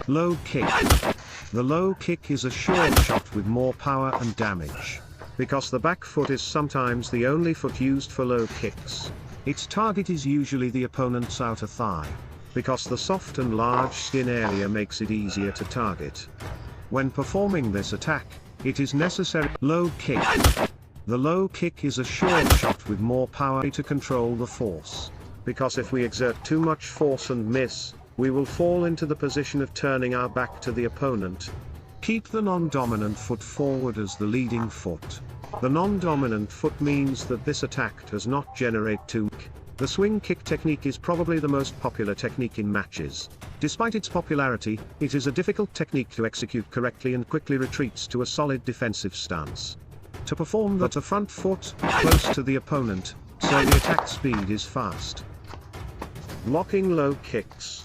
Low kick. The low kick is a short shot with more power and damage. Because the back foot is sometimes the only foot used for low kicks, its target is usually the opponent's outer thigh. Because the soft and large skin area makes it easier to target. When performing this attack, it is necessary. Low kick. The low kick is a short shot with more power to control the force. Because if we exert too much force and miss, we will fall into the position of turning our back to the opponent. Keep the non-dominant foot forward as the leading foot. The non-dominant foot means that this attack does not generate too much. The swing kick technique is probably the most popular technique in matches. Despite its popularity, it is a difficult technique to execute correctly and quickly retreats to a solid defensive stance. To perform the front foot, close to the opponent, so the attack speed is fast. Blocking low kicks.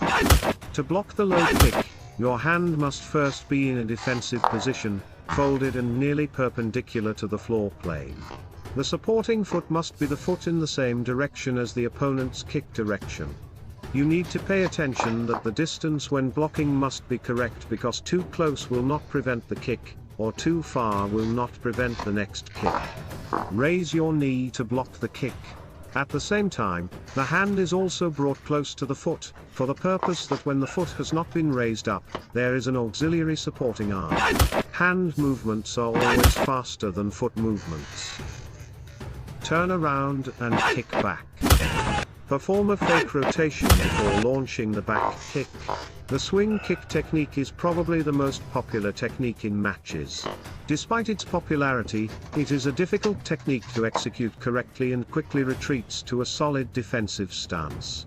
To block the low kick, your hand must first be in a defensive position, folded and nearly perpendicular to the floor plane. The supporting foot must be the foot in the same direction as the opponent's kick direction. You need to pay attention that the distance when blocking must be correct, because too close will not prevent the kick, or too far will not prevent the next kick. Raise your knee to block the kick. At the same time, the hand is also brought close to the foot, for the purpose that when the foot has not been raised up, there is an auxiliary supporting arm. Hand movements are always faster than foot movements. Turn around and kick back. Perform a fake rotation before launching the back kick. The swing kick technique is probably the most popular technique in matches. Despite its popularity, it is a difficult technique to execute correctly and quickly retreats to a solid defensive stance.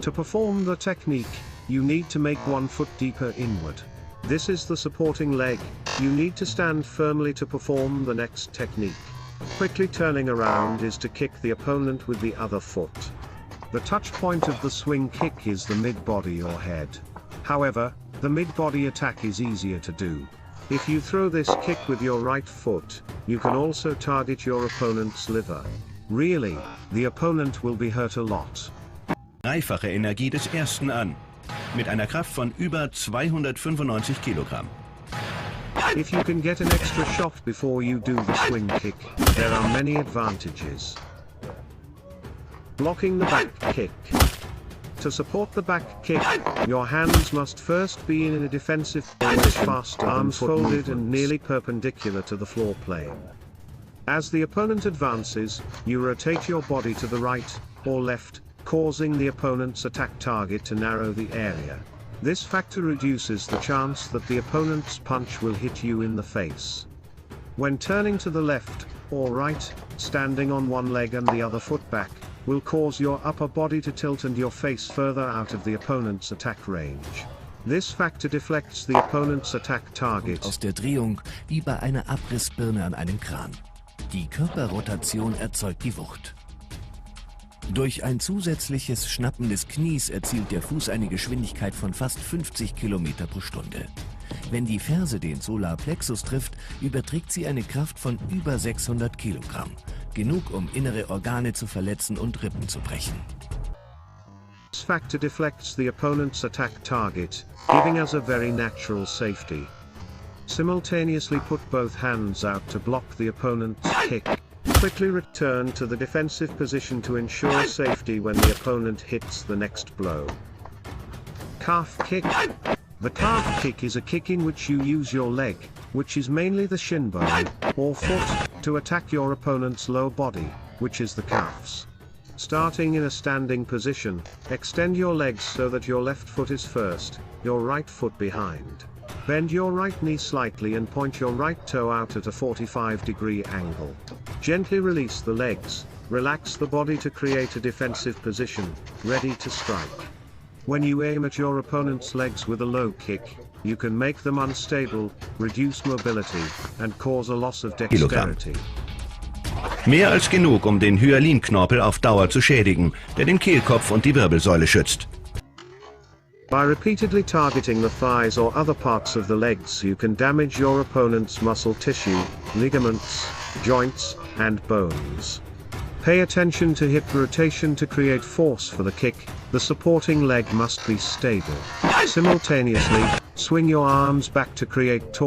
To perform the technique, you need to make one foot deeper inward. This is the supporting leg. You need to stand firmly to perform the next technique. Quickly turning around is to kick the opponent with the other foot. The touch point of the swing kick is the mid-body or head. However, the mid-body attack is easier to do. If you throw this kick with your right foot, you can also target your opponent's liver. Really, the opponent will be hurt a lot. Dreifache Energie des ersten an, mit einer Kraft von über 295 Kilogramm. If you can get an extra shot before you do the swing kick, there are many advantages. Blocking the back kick. To support the back kick, your hands must first be in a defensive position, fast arms folded and nearly perpendicular to the floor plane. As the opponent advances, you rotate your body to the right or left, causing the opponent's attack target to narrow the area. This factor reduces the chance that the opponent's punch will hit you in the face. When turning to the left or right, standing on one leg and the other foot back, will cause your upper body to tilt and your face further out of the opponent's attack range. This factor deflects the opponent's attack target. Aus der Drehung wie bei einer Abrissbirne an einem Kran. Die Körperrotation erzeugt die Wucht. Durch ein zusätzliches Schnappen des Knies erzielt der Fuß eine Geschwindigkeit von fast 50 km pro Stunde. Wenn die Ferse den Solarplexus trifft, überträgt sie eine Kraft von über 600 Kilogramm. Genug, um innere Organe zu verletzen und Rippen zu brechen. This factor deflects the opponent's attack target, giving us a very natural safety. Simultaneously put both hands out to block the opponent's kick. Quickly return to the defensive position to ensure safety when the opponent hits the next blow. Calf kick. The calf kick is a kick in which you use your leg, which is mainly the shin bone, or foot, to attack your opponent's lower body, which is the calves. Starting in a standing position, extend your legs so that your left foot is first, your right foot behind. Bend your right knee slightly and point your right toe out at a 45-degree angle. Gently release the legs, relax the body to create a defensive position, ready to strike. When you aim at your opponent's legs with a low kick, you can make them unstable, reduce mobility, and cause a loss of dexterity. Mehr als genug, um den Hyalinknorpel auf Dauer zu schädigen, der den Kehlkopf und die Wirbelsäule schützt. By repeatedly targeting the thighs or other parts of the legs, you can damage your opponent's muscle tissue, ligaments, joints, and bones. Pay attention to hip rotation to create force for the kick. The supporting leg must be stable. Simultaneously, swing your arms back to create torque.